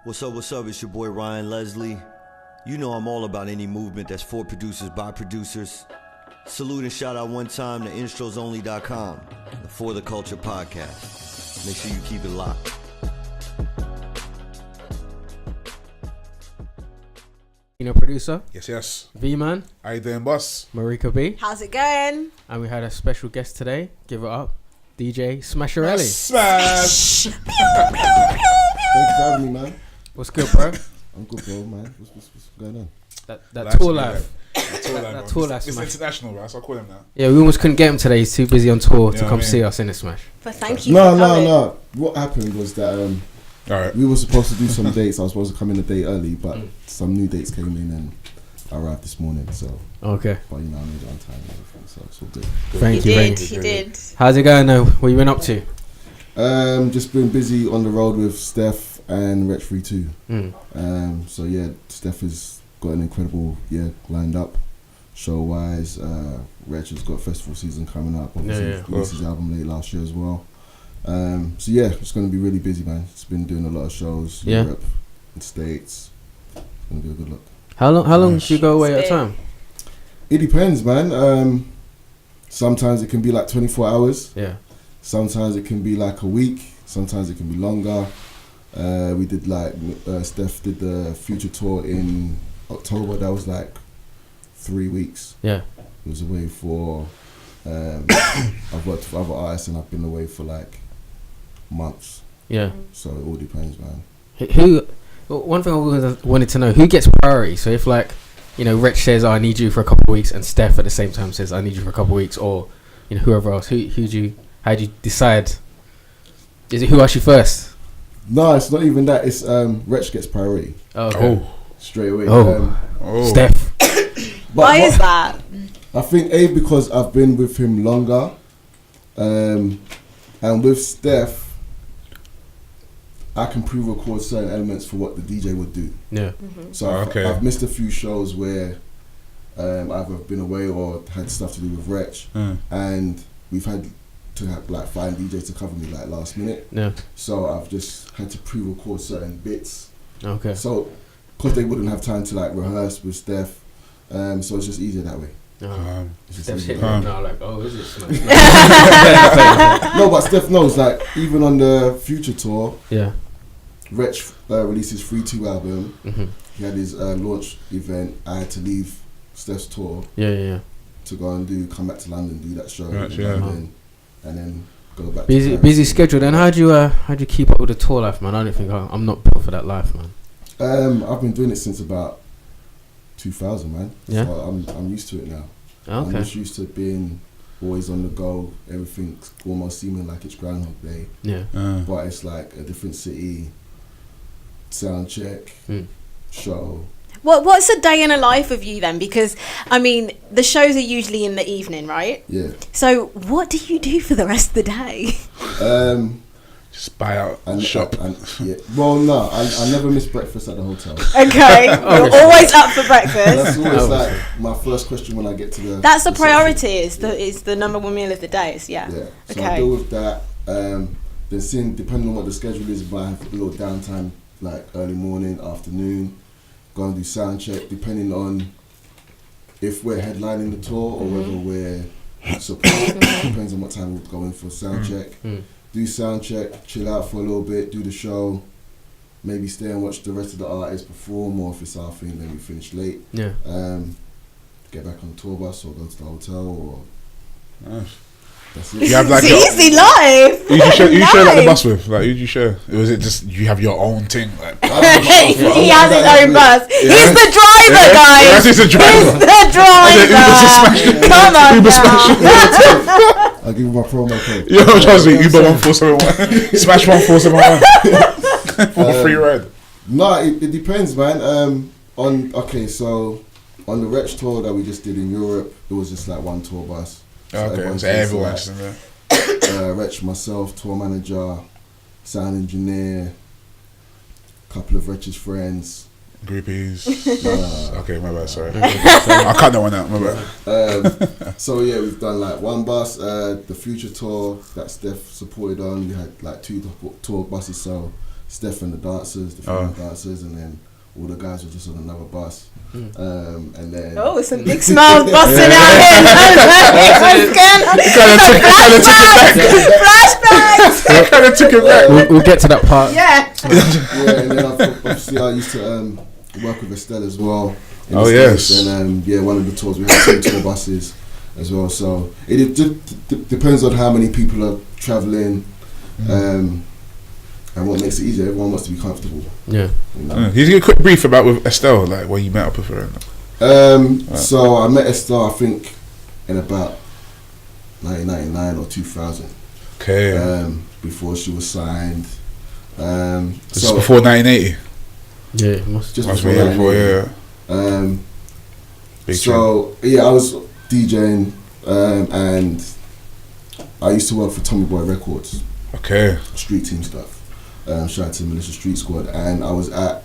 What's up, it's your boy Ryan Leslie. You know I'm all about any movement that's for producers by producers. Salute and shout out one time to instrosonly.com, the For the Culture podcast. Make sure you keep it locked. Producer. Yes. V-Man. How you doing, boss? Marika B. How's it going? And we had a special guest today. Give it up. DJ Smasherelly. Smash! Thank you for having me, man. What's good, bro? I'm good, bro, man. What's going on? That tour life. That tour life. It's international, right? So I call him now. Yeah, we almost couldn't get him today. He's too busy on tour to come see us in the Smash. But thank you for coming. No. What happened was that Alright. we were supposed to do some dates. I was supposed to come in a day early, but some new dates came in and I arrived this morning. So, okay. But I made it on time and everything, so it's all good. Thank you. You did. How's it going though? What you been up to? Just been busy on the road with Steph and Wretch 3 2. So yeah, Steph has got an incredible year lined up, show wise. Wretch has got festival season coming up. Obviously, released his album late last year as well. So yeah, it's going to be really busy, man. It's been doing a lot of shows, Europe, and States. It's going to be a good look. How long do you go away at a time? It depends, man. Sometimes it can be like 24 hours. Yeah. Sometimes it can be like a week. Sometimes it can be longer. We did Steph did the Future tour in October. That was like 3 weeks. Yeah. It was away for. I've worked with other artists and I've been away for like months. Yeah. So it all depends, man. Who? One thing I wanted to know: who gets priority? So if Rich says, "I need you for a couple of weeks," and Steph at the same time says, "I need you for a couple of weeks," or whoever else, how do you decide? Is it who asked you first? No, it's not even that. It's Wretch gets priority. Okay. Straight away. Steph. Why is that? I think because I've been with him longer, and with Steph, I can pre-record certain elements for what the DJ would do. Yeah. Mm-hmm. So I've missed a few shows where either been away or had stuff to do with Wretch, and we've had to find DJs to cover me last minute. Yeah. So I've just had to pre-record certain bits. Okay. So because they wouldn't have time to rehearse with Steph, so it's just easier that way. Steph's hitting me now is it Smash? No, but Steph knows even on the Future tour, Wretch released his 3 2 album. Mm-hmm. He had his launch event. I had to leave Steph's tour to go and come back to London, do that show, and then go back. Busy schedule. Then how'd you keep up with the tour life, man? I don't think I'm not built for that life, man. I've been doing it since about 2000, man. Yeah. So I'm used to it now. Okay. I'm just used to being always on the go. Everything's almost seeming like it's Groundhog Day. Yeah. But it's like a different city, sound check, show. What's a day in a life of you then? Because the shows are usually in the evening, right? Yeah. So what do you do for the rest of the day? Just buy out and shop. Well, no, I never miss breakfast at the hotel. Okay. You're always up for breakfast. That's always my first question when I get to the. That's the priority. Is the number one meal of the day. Yeah. So okay. I deal with that. Then depending on what the schedule is, if I have a little downtime early morning, afternoon, go and do sound check. Depending on if we're headlining the tour or whether we're support. Depends on what time we're going for sound check. Do sound check, chill out for a little bit, do the show, maybe stay and watch the rest of the artists perform, or if it's our thing, then we finish late. Yeah. Get back on the tour bus or go to the hotel, or that's it. You have it's easy life. Who you share the bus with? Who do you share? Or is it just you have your own thing? He has his own bus. Yeah. He's the driver, guys. He's the driver. Come on, Uber Smash. I'll give you my promo code. Yo, trust me, Uber 1471, Smash 1471 for a free ride. No, it depends, man. So on the Wretch tour that we just did in Europe, it was just one tour bus. So everyone's in there. Wretch, myself, tour manager, sound engineer, couple of Wretch's friends. Groupies. Okay, my bad, sorry. I cut that one out, my bad. So yeah, we've done one bus, the Future tour that Steph supported on. We had 2 tour buses, so Steph and the dancers, the female dancers, and then all the guys were just on another bus. And then some big smiles busting out here. Flashbacks. Kind of took it back. We'll get to that part. Yeah. And then obviously I used to work with Estelle as well. Oh yes. And one of the tours we had 2 tour buses as well. So it depends on how many people are traveling, and what makes it easier. Everyone wants to be comfortable. Yeah. You know? Can you give a quick brief about with Estelle, like when you met up with her? So I met Estelle, I think, in about 1999 or 2000. Okay. Before she was signed. This is before 1980. Yeah, it must just must before be 1980. I was DJing, and I used to work for Tommy Boy Records. Okay. Street team stuff. Shout out to the Militia Street Squad, and I was at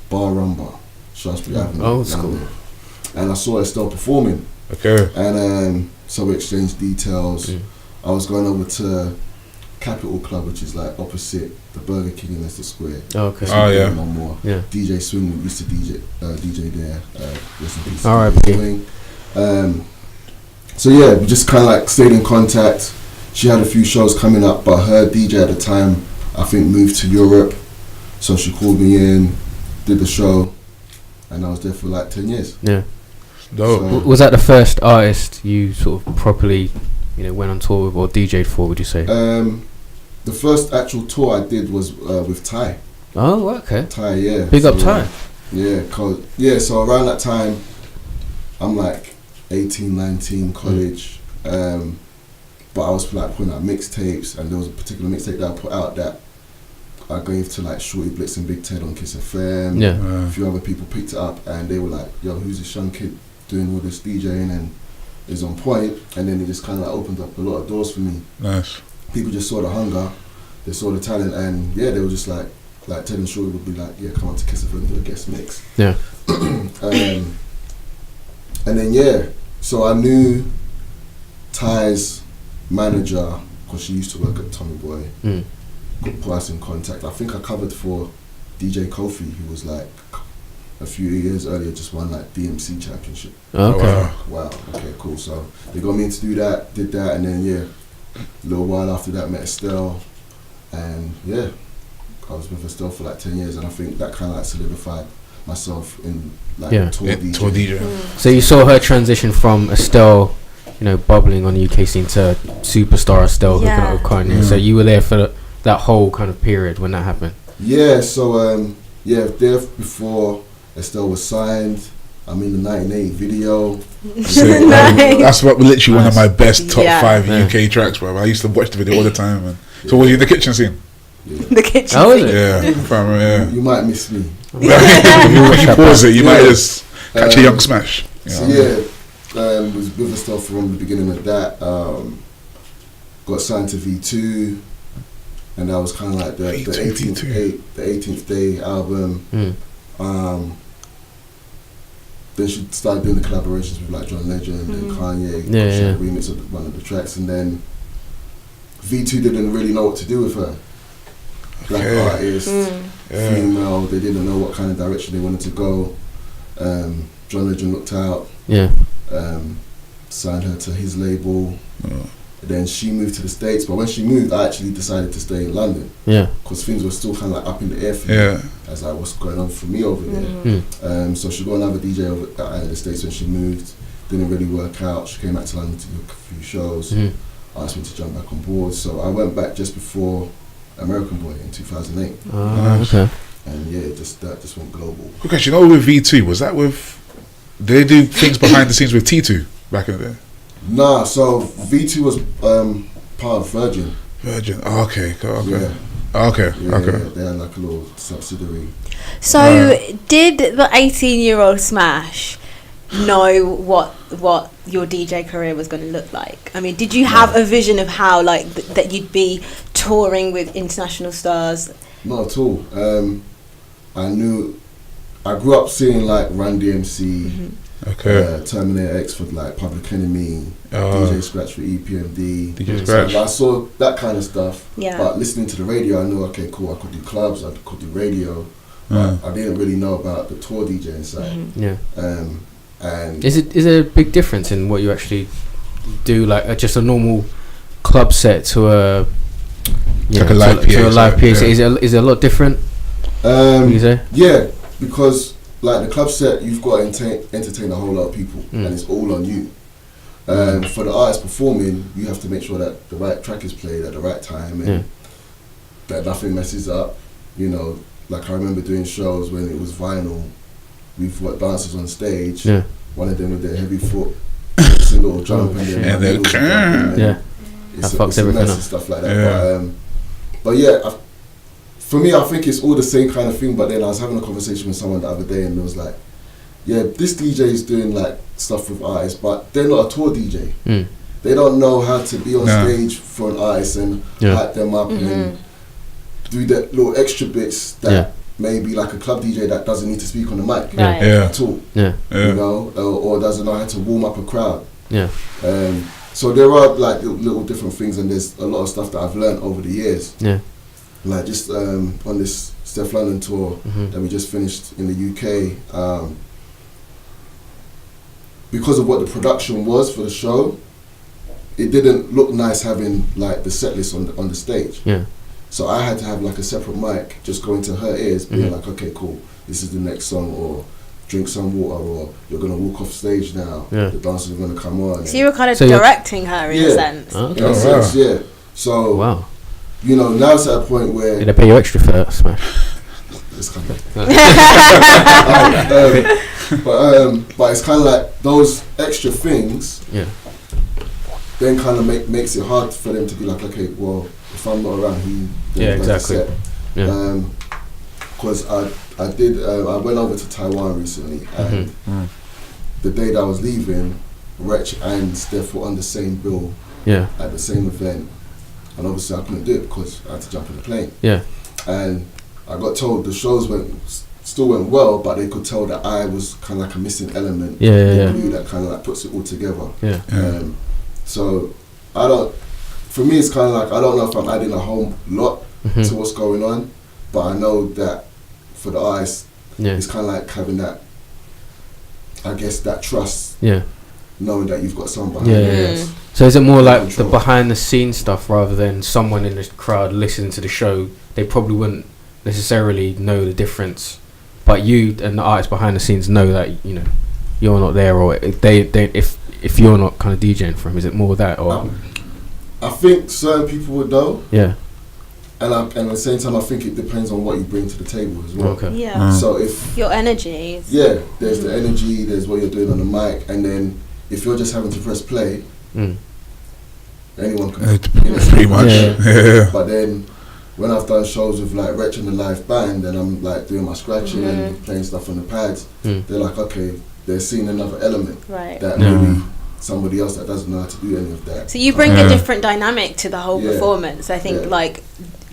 Bar Rumba, Shaftesbury Avenue. Oh, school. And I saw Estelle performing. Okay. And so we exchanged details. I was going over to Capital Club, which is like opposite the Burger King in Leicester Square. Oh, okay. So yeah. No more. Yeah. DJ Swing used to DJ there. Rest in peace. R.I.P. So yeah, we just kind of like stayed in contact. She had a few shows coming up, but her DJ at the time, I think, moved to Europe. So she called me in, did the show, and I was there for like 10 years. Yeah. Dope. So, Was that the first artist you sort of properly, went on tour with or DJ'd for, would you say? the first actual tour I did was with Ty. Oh, okay. Ty, yeah. Big up Ty. So around that time, I'm like 18, 19, college. But I was like putting out mixtapes, and there was a particular mixtape that I put out that I gave to like Shorty Blitz and Big Ted on Kiss FM. Yeah. A few other people picked it up, and they were like, "Yo, who's this young kid doing all this DJing and is on point?" And then it just kind of like opened up a lot of doors for me. Nice. People just saw the hunger, they saw the talent, and yeah, they were just like Ted and Shorty would be like, "Yeah, come on to Kiss FM and do a guest mix." Yeah. And then so I knew Ty's manager because she used to work at Tommy Boy. Put us in contact. I think I covered for DJ Kofi, who was like a few years earlier just won like DMC championship. Okay. Wow. Okay, cool. So they got me in to do that, did that, and then a little while after that met Estelle, and I was with Estelle for like 10 years, and I think that kind of like solidified myself in like tour DJ. So you saw her transition from Estelle, bubbling on the UK scene to superstar Estelle hooking up with Kanye. So you were there for that whole kind of period when that happened. Yeah. So there before Estelle was signed. I'm in the 1980 video. That's literally one of my best top 5 UK tracks, bro. I used to watch the video all the time, man. So was you in the kitchen scene? Yeah. The kitchen was scene. it? Yeah. You might miss me. If you pause it, you might just catch a young smash. Was with Estelle from the beginning of that. Got signed to V2, and that was kind of like the 18th Day album. Then she started doing the collaborations with like John Legend and Kanye. She had a remix of one of the tracks, and then V2 didn't really know what to do with her. Black artist, female. They didn't know what kind of direction they wanted to go. John Legend looked out. Signed her to his label. Then she moved to the States, but when she moved, I actually decided to stay in London. Because things were still kind of like up in the air for me, as like what's going on for me over there. So she got another DJ over in the States when she moved. Didn't really work out. She came back to London to do a few shows. Asked me to jump back on board, so I went back just before American Boy in 2008. Okay. And that just went global. Okay, with V2, was that with? Did they do things behind the scenes with T2 back in the day? Nah, so V2 was part of Virgin. Okay. Yeah, they had like a little subsidiary. So did the 18-year-old Smash know what your DJ career was going to look like? I mean, did you have a vision of how like that you'd be touring with international stars? Not at all. I grew up seeing like Run DMC, Okay. Terminator X for like Public Enemy, DJ Scratch for EPMD. DJ Scratch. So I saw that kind of stuff. Yeah. But listening to the radio, I knew, okay, cool, I could do clubs, I could do radio. But I didn't really know about the tour DJing side. Yeah. And is there a big difference in what you actually do, like just a normal club set to a like a live PA? To a live PA? Is it a lot different? You say? Yeah, because like the club set, you've got to entertain a whole lot of people, and it's all on you. For the artist performing, you have to make sure that the right track is played at the right time and that nothing messes up. You know, like I remember doing shows when it was vinyl. We've got dancers on stage. Yeah. One of them with their heavy foot, it's a little jump, and then that fucks everything up and stuff like that. Yeah. But yeah, for me, I think it's all the same kind of thing. But then I was having a conversation with someone the other day, and it was like, yeah, this DJ is doing like stuff with artists, but they're not a tour DJ. They don't know how to be on stage for an artist and hype them up and do the little extra bits that maybe like a club DJ that doesn't need to speak on the mic at all. You know, or doesn't know how to warm up a crowd. So there are like little different things, and there's a lot of stuff that I've learned over the years. Like just on this Steph London tour that we just finished in the UK, because of what the production was for the show, it didn't look nice having like the set list on the stage. So I had to have like a separate mic just going to her ears, being like, okay, cool, this is the next song, or drink some water, or you're gonna walk off stage now. The dancers are gonna come on. So you were kind of directing her in a sense. In a sense, yeah. So you know, now it's at a point where did I pay you extra for that, Smash? It's coming. But it's kind of like those extra things. Then kind of makes it hard for them to be like, okay, well, if I'm not around, who does the set? Because I went over to Taiwan recently, and the day that I was leaving, Wretch and Steph were on the same bill at the same event, and obviously I couldn't do it because I had to jump in the plane. And I got told the shows still went well, but they could tell that I was kind of like a missing element. The glue that kind of like puts it all together. So for me it's kind of like, I don't know if I'm adding a whole lot to what's going on, but I know that for the artist, it's kind of like having that, I guess, that trust, knowing that you've got someone behind you. So is it more like the behind the scenes stuff rather than someone in the crowd listening to the show? They probably wouldn't necessarily know the difference, but you and the artist behind the scenes know that, you know, you're not there, or if you're not kind of DJing for him. Is it more that, or? I think certain people would know. And at the same time, I think it depends on what you bring to the table as well. So if your energy, there's the energy, there's what you're doing on the mic, and then if you're just having to press play, anyone can. Pretty much. But then when I've done shows with like Wretch and the live band, and I'm like doing my scratching and playing stuff on the pads, they're like, okay, they're seeing another element that maybe somebody else that doesn't know how to do any of that. So you bring a different dynamic to the whole performance. I think like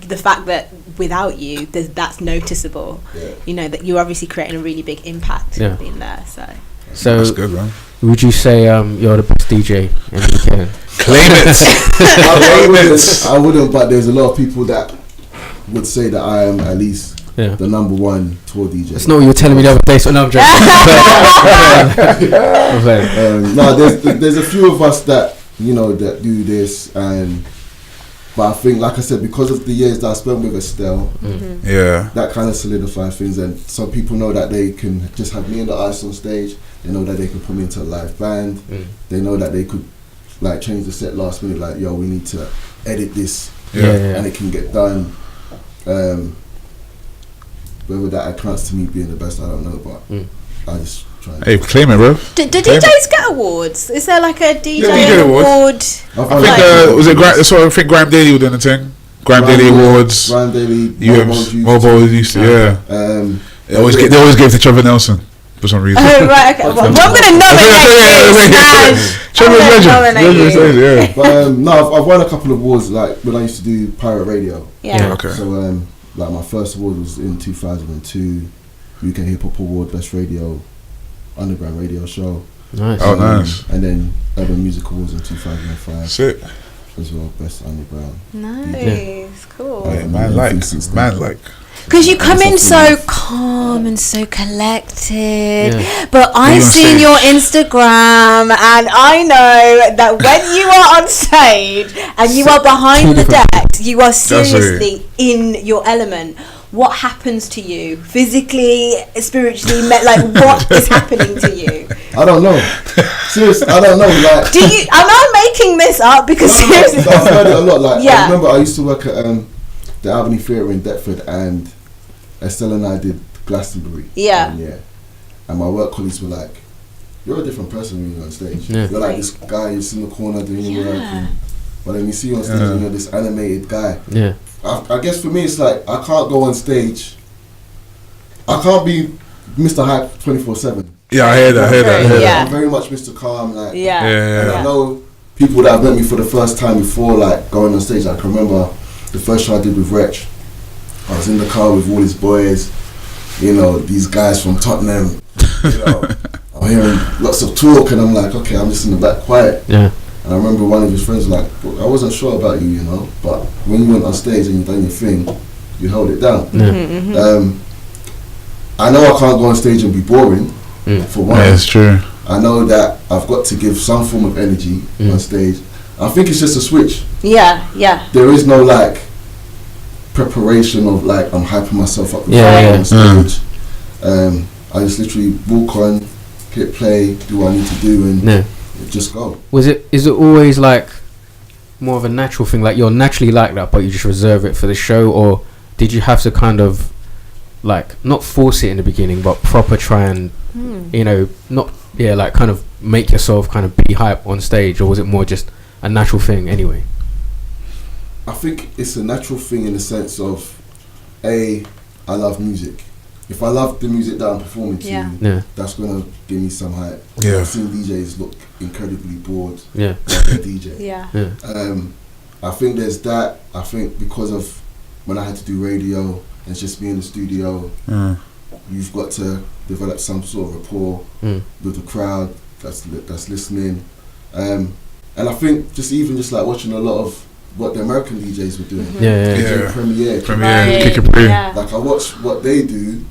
the fact that without you, that's noticeable. You know, that you're obviously creating a really big impact being there. So that's good, man. Would you say you're the best DJ in the UK? Claim it. I wouldn't, but there's a lot of people that would say that I am at least the number one tour DJ. It's not what you were telling me the other day, so no, I'm joking. No, there's a few of us that, you know, that do this, but I think, like I said, because of the years that I spent with Estelle, that kind of solidified things, and some people know that they can just have me and the artist on stage. They know that they can put me into a live band. They know that they could like change the set last minute, like, yo, we need to edit this, and it can get done. Whether that accounts to me being the best, I don't know, but I just try. Hey, claim it, bro. Do DJs get awards? Is there like a DJ award? I think was it I think Grime Daily was doing the thing. Grime Daily Awards. Grime Daily. Mobo used to, They always gave to Trevor Nelson for some reason. Oh right, okay. Well, I'm gonna nominate Trevor's legend. But no, I've won a couple of awards, like when I used to do pirate radio. Okay. So like my first award was in 2002, UK Hip Hop Award, Best Radio. underground radio show. Nice. Oh, nice. And then Urban Music Awards in 2005 Sick. as well, best underground. Nice, cool. Oh, Yeah, man, like. Because you come in so calm and so collected, Yeah. but I've on seen stage. your Instagram, and I know that when you are on stage and you are behind the decks, you are seriously in your element. What happens to you physically, spiritually? Like, what is happening to you? I don't know. Seriously, I don't know. Like, Do you? Am I making this up? Because seriously, I've heard it a lot. Like, Yeah. I remember I used to work at the Albany Theatre in Deptford, and Estelle and I did Glastonbury. Yeah. And my work colleagues were like, "You're a different person when you're on stage. Yeah. You're like this guy who's in the corner doing your work." But then you see you on stage and you're this animated guy. Yeah. I guess for me it's like I can't go on stage. I can't be Mr. Hype 24/7. Yeah, I hear that. Yeah. I'm very much Mr. Calm. Like, yeah. and I know people that have met me for the first time before, like going on stage. I can remember the first show I did with Wretch. I was in the car with all his boys, you know, these guys from Tottenham. You know, I'm hearing lots of talk, and I'm like, okay, I'm just in the back, quiet. Yeah. And I remember one of his friends was like, well, I wasn't sure about you, you know, but when you went on stage and you done your thing, you held it down. Yeah. I know I can't go on stage and be boring. For one, Yeah, it's true. I know that I've got to give some form of energy on stage. I think it's just a switch. Yeah. There is no like preparation of like I'm hyping myself up on stage. I just literally walk on, hit play, do what I need to do, and just go. Is it always like more of a natural thing, like you're naturally like that but you just reserve it for the show, or did you have to kind of like not force it in the beginning but proper try and you know like kind of make yourself kind of be hype on stage, or was it more just a natural thing anyway? I think it's a natural thing in the sense of I love music. If I love the music that I'm performing to, that's gonna give me some hype. Yeah. I've seen DJs look incredibly bored. Yeah. Like a DJ. Yeah. I think there's that. I think because of when I had to do radio and just be in the studio, you've got to develop some sort of rapport with the crowd that's listening. And I think just like watching a lot of what the American DJs were doing. Premiere, Kick It Pre. Like I watch what they do.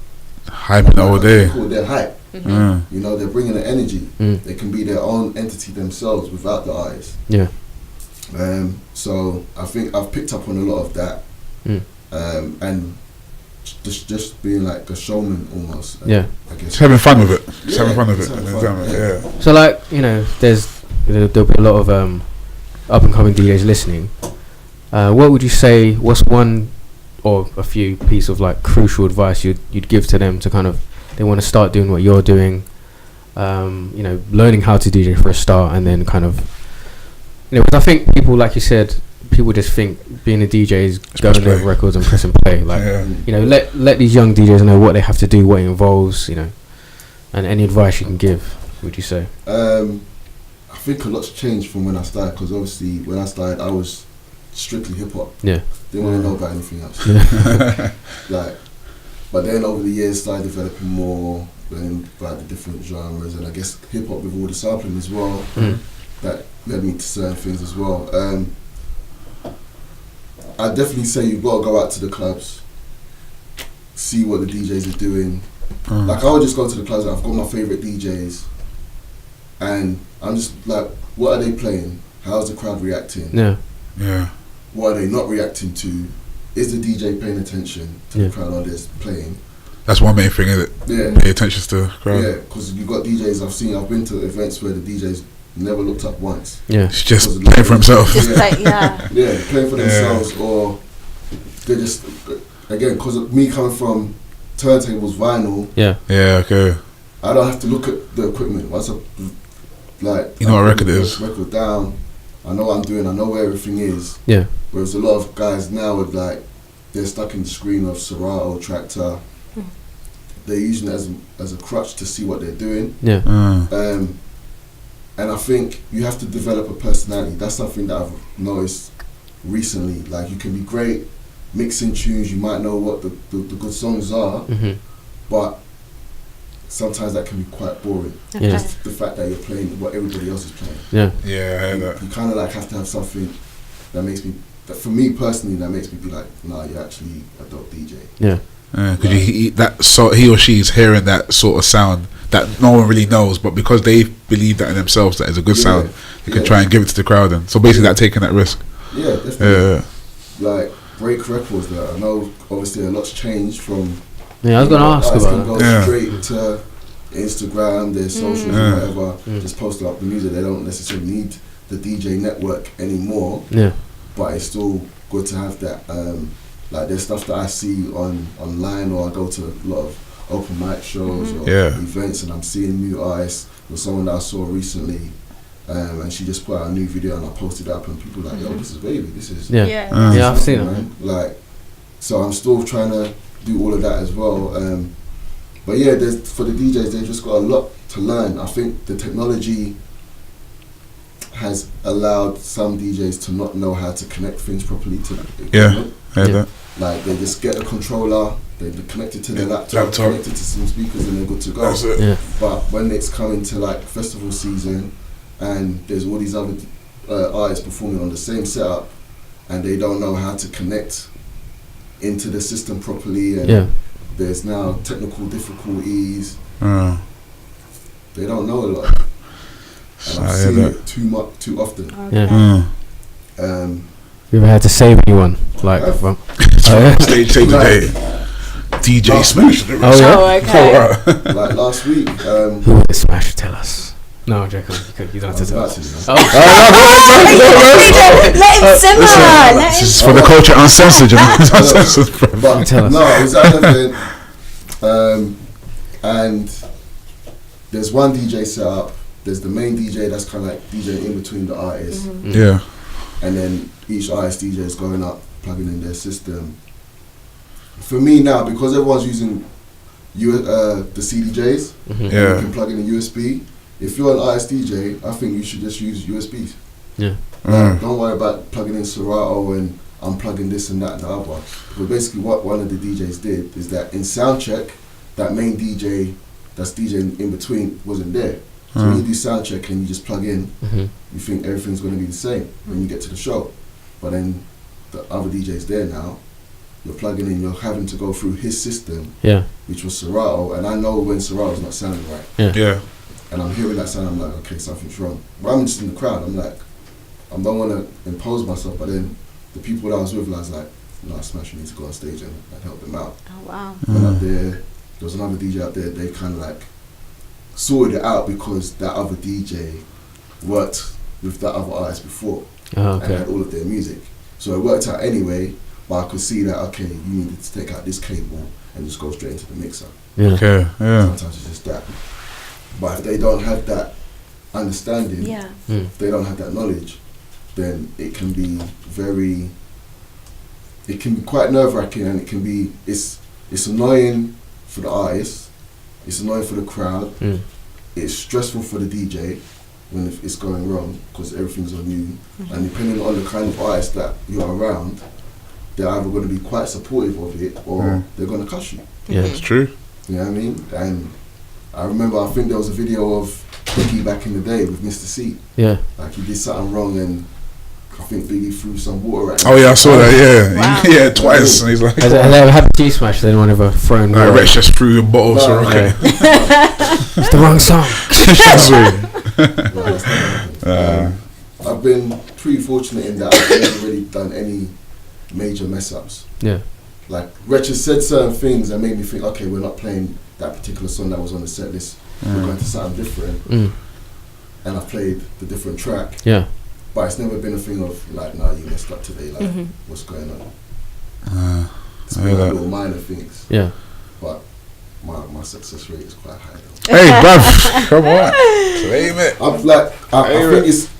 Hyping all day. They're hype. You know, they're bringing the energy. They can be their own entity themselves without the eyes. Yeah. So I think I've picked up on a lot of that. And just being like a showman almost. I guess. Just having fun with it. Just having fun with it. Yeah. So like, you know, there'll be a lot of up and coming DJs listening. What would you say? What's one or a few piece of like crucial advice you'd give to them to kind of they want to start doing what you're doing? You know, learning how to DJ for a start, and then kind of, you know, because I think people, like you said, people just think being a DJ is going over records and press and play. Like, you know, let these young DJs know what they have to do, what it involves, you know, and any advice you can give. Would you say? I think a lot's changed from when I started, because obviously when I started I was strictly hip hop. Yeah. Didn't want to know about anything else. Like, but then over the years started developing more, learning about the different genres, and I guess hip hop with all the sampling as well. That led me to certain things as well. I definitely say you've got to go out to the clubs, see what the DJs are doing. Like I would just go to the clubs and I've got my favourite DJs, and I'm just like, what are they playing? How's the crowd reacting? Yeah. What are they not reacting to? Is the DJ paying attention to the crowd while they're playing? That's one main thing, isn't it? Yeah. Pay attention to the crowd. Yeah, because you've got DJs I've been to events where the DJs never looked up once. Yeah. It's just playing for himself. Just playing for themselves, or they just, again, because of me coming from turntables, vinyl. Yeah, okay. I don't have to look at the equipment. Once I, like, you know what record it is. Record down. I know what I'm doing. I know where everything is. Yeah. Whereas a lot of guys now are like, they're stuck in the screen of Serato, Tractor. They're using it as a crutch to see what they're doing. Yeah. And I think you have to develop a personality. That's something that I've noticed recently. Like, you can be great mixing tunes. You might know what the good songs are, but sometimes that can be quite boring. Okay. Just the fact that you're playing what everybody else is playing. Yeah. Yeah, I heard that. You kind of like have to have something that makes me, that for me personally, that makes me be like, nah, you're actually a dope DJ. Yeah. Because he or she is hearing that sort of sound that no one really knows, but because they believe that in themselves that is a good sound, they can try and give it to the crowd. And so basically, that taking that risk. Yeah, definitely. Like Break Records, I know obviously a lot's changed from. Yeah, I was gonna ask about that. Go straight to Instagram, their socials, or whatever. Just post up the music. They don't necessarily need the DJ network anymore. Yeah. But it's still good to have that. Like there's stuff that I see online, or I go to a lot of open mic shows or events, and I'm seeing new artists. There's someone that I saw recently, and she just put out a new video, and I posted up, and people were like, "Yo, this is baby. This is yeah. I've seen it. Like, so I'm still trying to do all of that as well. But yeah, there's for the DJs, they've just got a lot to learn. I think the technology has allowed some DJs to not know how to connect things properly to the equipment. Yeah. Like they just get a controller, they connect it to their laptop, connect it to some speakers, and they're good to go. That's it. Yeah. But when it's coming to like festival season, and there's all these other artists performing on the same setup, and they don't know how to connect into the system properly, and there's now technical difficulties. They don't know a lot, and I've seen it too often. Okay. You ever had to save anyone? Like, stage today. DJ Smash. Okay. Like last week. Who would Smash? Tell us. No, I'm joking. You don't have to tell us. Let him simmer. This is for the culture uncensored. But Tell us. no, it was at an event, and there's one DJ set up. There's the main DJ that's kind of like DJ in between the artists. Yeah. And then each artist DJ is going up, plugging in their system. For me now, because everyone's using the CDJs, you can plug in a USB. If you're an artist DJ, I think you should just use USBs. Yeah. Don't worry about plugging in Serato and unplugging this and that and the other. But basically what one of the DJs did is that in soundcheck, that main DJ that's DJing in between wasn't there. So when you do soundcheck and you just plug in, you think everything's going to be the same when you get to the show. But then the other DJ's there now, you're plugging in, you're having to go through his system, which was Serato, and I know when Serato's not sounding right. Yeah. And I'm hearing that sound, I'm like, okay, something's wrong. But I'm just in the crowd, I'm like, I don't want to impose myself, but then the people that I was with, I was like, no, Smash, you need to go on stage and help them out. Oh, wow. Went up there was another DJ up there, they kind of like sorted it out because that other DJ worked with that other artist before and had all of their music. So it worked out anyway, but I could see that, okay, you needed to take out this cable and just go straight into the mixer. Okay, Sometimes it's just that. But if they don't have that understanding, if they don't have that knowledge, then it can be quite nerve-wracking, and it's annoying for the artist, it's annoying for the crowd, it's stressful for the DJ when it's going wrong because everything's on you, and depending on the kind of artist that you're around, they're either going to be quite supportive of it or they're going to cuss you. Yeah, it's true. You know what I mean? And I remember, I think there was a video of Biggie back in the day with Mr. C. Yeah. Like he did something wrong and I think Biggie threw some water at him. Oh yeah, I saw that, yeah. Wow. Yeah, twice. And he's like, Has it ever happened to you, Smash? They don't ever thrown water? Rex just threw the bottle, so okay. It's the wrong song. I've been pretty fortunate in that I've never really done any major mess ups. Yeah. Like Rich has said certain things that made me think, okay, we're not playing that particular song that was on the set list. We're going to sound different. And I played the different track. Yeah. But it's never been a thing of like, nah, you messed up today. Like, what's going on? It's been like little minor things. Yeah. But my success rate is quite high. Hey, bruv, come on, claim it.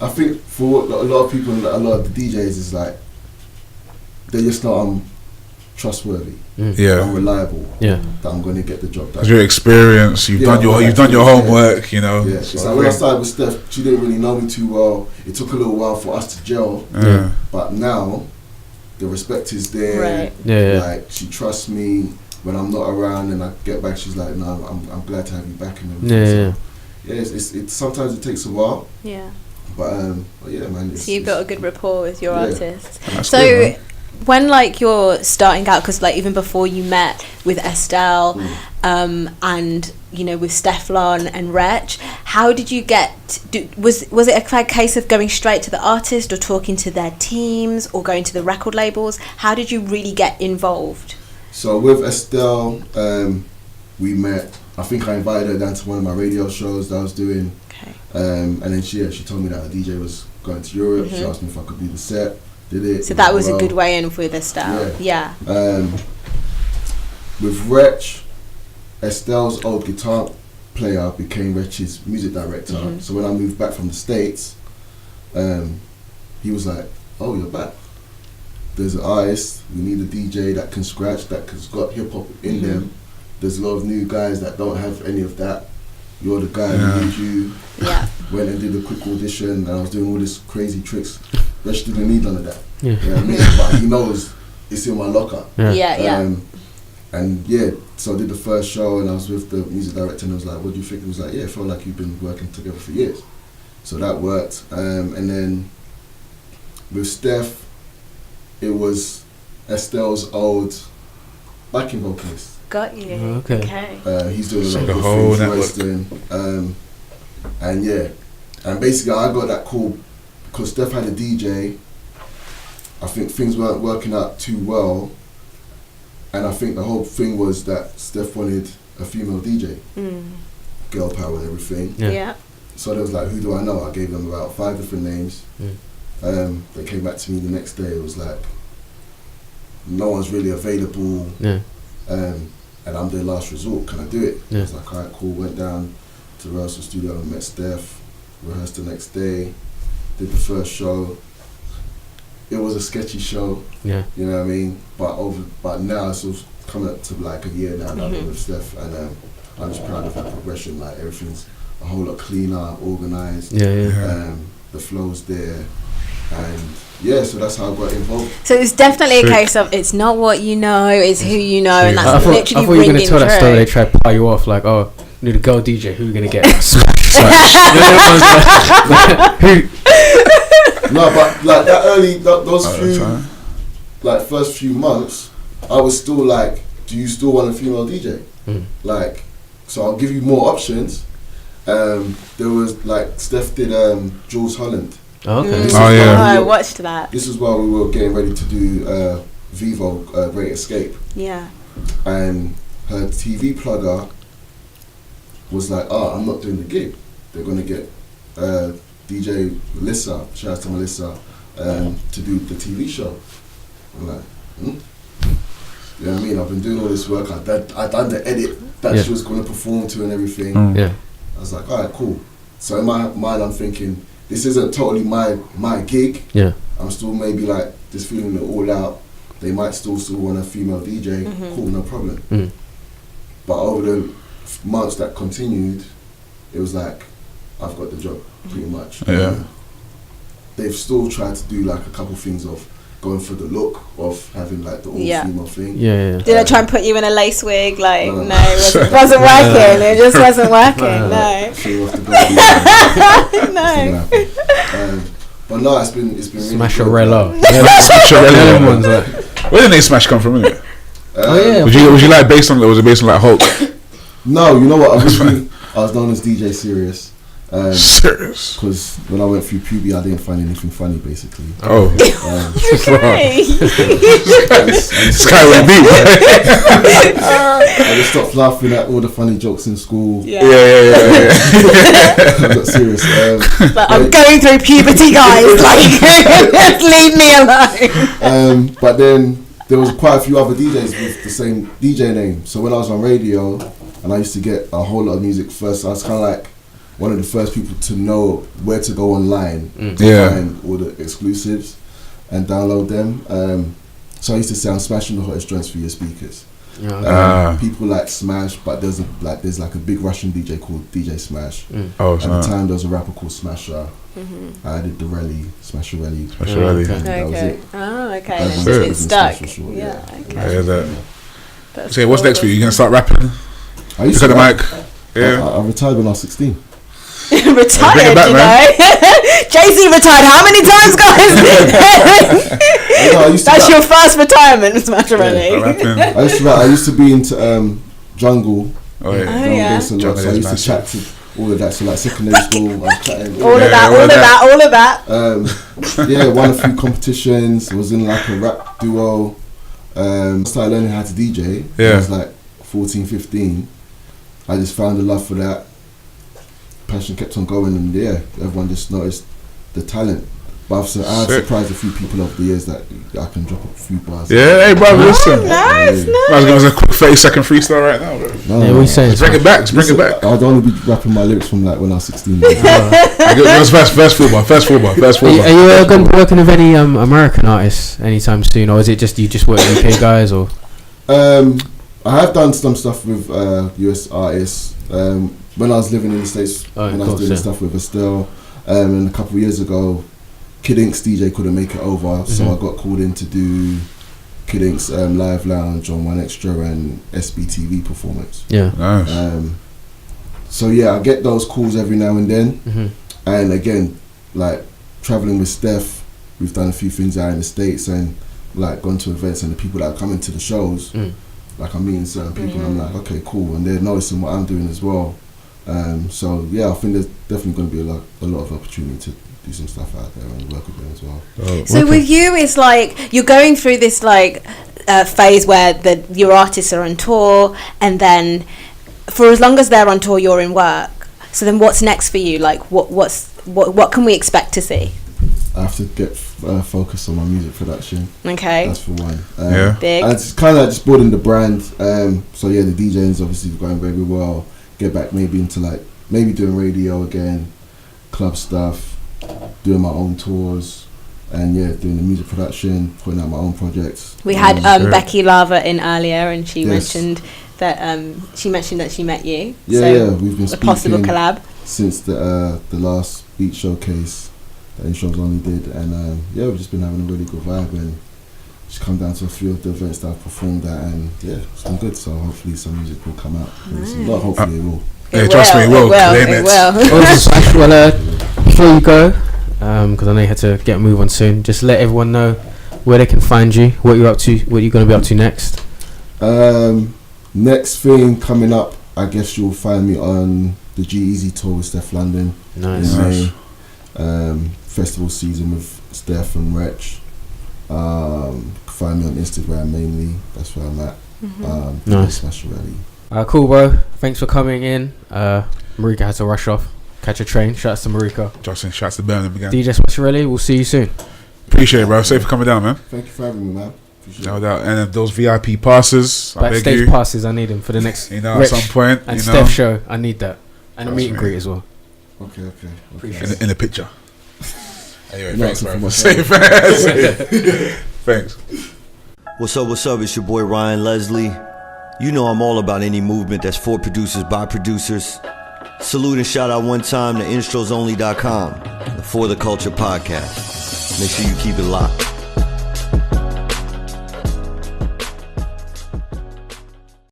I think for a lot of people, a lot of the DJs is like they're just not trustworthy. Unreliable. Yeah. That I'm going to get the job done. Because your experience, you've done your homework. You know. Yeah. It's like when I started with Steph, she didn't really know me too well. It took a little while for us to gel. Yeah. But now, the respect is there. Right. Yeah. Like she trusts me. when I'm not around and I get back, she's like, no, I'm glad to have you back. And yeah, it's sometimes it takes a while. Yeah. But yeah, man. So you've got a good rapport with your artists. That's So good, when like you're starting out, because like even before you met with Estelle, and you know with Stefflon and Wretch, how did you get? Was it a case of going straight to the artist, or talking to their teams, or going to the record labels? How did you really get involved? So with Estelle, we met. I think I invited her down to one of my radio shows that I was doing. Okay. And then she told me that her DJ was going to Europe. She asked me if I could do the set. Did it. So that was a good way in with Estelle. Yeah. With Wretch, Estelle's old guitar player became Wretch's music director. So when I moved back from the States, he was like, "Oh, you're back. There's an artist. We need a DJ that can scratch, that has got hip hop in them. There's a lot of new guys that don't have any of that. You're the guy who need you." Yeah. Went and did a quick audition, and I was doing all these crazy tricks. Wretch didn't need none of that. Yeah. You know what I mean? But he knows it's in my locker. Yeah. And yeah, so I did the first show, and I was with the music director, and I was like, "What do you think?" He was like, "Yeah, I felt like you've been working together for years." So that worked. And then with Steph, it was Estelle's old backing vocalist. Got you. Okay. He's doing a lot of the good whole things. network. Doing, and yeah, and basically I got that call because Steph had a DJ. I think things weren't working out too well, and I think the whole thing was that Steph wanted a female DJ, girl power and everything. Yeah. So they was like, "Who do I know?" I gave them about 5 different names. They came back to me the next day. It was like, no one's really available. And I'm their last resort. Can I do it? I was like, alright, cool. Went down to the rehearsal studio and met Steph. Rehearsed the next day. Did the first show. It was a sketchy show. Yeah. You know what I mean? But now it's sort of coming up to like a year now that I've been with Steph, and I'm just proud of her progression. Like everything's a whole lot cleaner, organised. The flow's there. And yeah, so that's how I got involved. So it's definitely a case of it's not what you know, it's who you know, and that's I thought literally you were ringing going to tell that story. They true. tried to pie you off like, oh, you need a girl DJ. Who are you going to get? Smash. No, but like that early, those few, like first few months, I was still like, do you still want a female DJ? Like, so I'll give you more options. There was like Steph did Jules Holland. Okay. I watched that. This is while we were getting ready to do Vivo Great Escape. Yeah. And her TV plugger was like, "Oh, I'm not doing the gig. They're gonna get DJ Melissa, shout out to Melissa, to do the TV show." I'm like, You know what I mean? I've been doing all this work. I done the edit that she was gonna perform to and everything. I was like, alright, cool. So in my mind, I'm thinking, this isn't totally my gig. I'm still maybe like just feeling it all out. They might still want a female DJ. Cool, no problem. But over the months that continued, it was like, I've got the job, pretty much. They've still tried to do like a couple things of going for the look of having like the all-female thing. Did I try and put you in a lace wig? Like, no, it wasn't working. It just wasn't working. No. But no, it's been really Smasherelly. Where did they Smash come from? Innit? Oh Was you like based on? Was it based on like Hulk? No, you know what? I was known as DJ Serious. Serious? Because when I went through puberty, I didn't find anything funny, basically. Oh. Okay. Sky went deep. I just stopped laughing at all the funny jokes in school. Yeah. I got serious. But I'm going through puberty, guys. Like, leave me alone. But then there was quite a few other DJs with the same DJ name. So when I was on radio, and I used to get a whole lot of music first, I was kind of like one of the first people to know where to go online to find all the exclusives and download them. So I used to say I'm smashing the hottest joints for your speakers. People like Smash, but there's like a big Russian DJ called DJ Smash. At the time there was a rapper called Smasher. I did the rally, Smasherelly. Smasherelly. That was it. Oh, okay. And it's been stuck. I hear that. So what's next for you? You gonna start rapping? I used Pick to up the rap. mic. Yeah. I retired when I was 16. Retired, Bring it back, you know. Jay-Z retired how many times, guys? I used to That's rap. your first retirement, Smasherelly. Rapping. I used to rap. I used to be into jungle. Oh yeah. Drum yeah. bass a lot, Jungle so I is used to chat massive. to all of that. So like secondary school, I was chatting. All of that. Yeah, won a few competitions. Was in like a rap duo. Started learning how to DJ. Yeah. I was like 14, 15. I just found a love for that. Passion kept on going, and yeah, everyone just noticed the talent. But I've surprised a few people over the years that I can drop a few bars. Yeah, hey bro, listen. Nice, I was giving us a quick 30-second freestyle right now, bro. No, Yeah, we saying. Let's bring it back. Bring it back. I'd only be rapping my lyrics from like when I was 16. First full bar. Are you going to be working with any American artists anytime soon, or is it just you just work with UK guys, or? I have done some stuff with US artists. When I was living in the States, when I was doing stuff with Estelle, and a couple of years ago, Kid Ink's DJ couldn't make it over, so I got called in to do Kid Ink's live lounge on One Extra and SBTV performance. Yeah. Nice. So yeah, I get those calls every now and then, and again, like traveling with Steph, we've done a few things out in the States and like gone to events, and the people that are coming to the shows, like I'm meeting certain people, and I'm like, okay, cool, and they're noticing what I'm doing as well. So yeah, I think there's definitely going to be a lot of opportunity to do some stuff out there and work with them as well. So with you, it's like you're going through this like phase where your artists are on tour, and then for as long as they're on tour, you're in work. So then, what's next for you? Like, what can we expect to see? I have to get focused on my music production. Okay. That's for one. Big. And it's kind of like just building the brand. So yeah, the DJing is obviously going very well. Get back maybe into like maybe doing radio again, club stuff, doing my own tours, and yeah, doing the music production, putting out my own projects. We had Becky Lava in earlier, and she mentioned that she met you. Yeah, so yeah, we've been a possible speaking collab since the last beat showcase that Intros Only did, and yeah, we've just been having a really good vibe, and just come down to a few of the events that I've performed at, and yeah, it's been good. So hopefully some music will come out. Not hopefully it will. Yeah, trust me, it will. It will. Well, before you go, because I know you had to get a move on soon, just let everyone know where they can find you, what you're up to, what you're going to be up to next. Next thing coming up, I guess you'll find me on the G-Eazy tour with Steph London. Nice. In May. Festival season with Steph and Wretch. Find me on Instagram mainly. That's where I'm at. Nice. Smasherelly. Cool, bro. Thanks for coming in. Marika had to rush off, catch a train. Shouts to Marika. Justin, shouts to Birmingham again. DJ Smasherelly, we'll see you soon. Appreciate it, bro. Safe for coming down, man. Thank you for having me, man. Appreciate No doubt. And those VIP passes, I beg Backstage you. passes, I need them for the next At some point. and Steph show. I need that. And a meet and me. greet as well. Okay. In the picture. Anyway, No, thanks, it's for bro. myself. Thanks. What's up? It's your boy Ryan Leslie. You know I'm all about any movement that's for producers by producers. Salute and shout out one time to instrosonly.com, the For the Culture podcast. Make sure you keep it locked.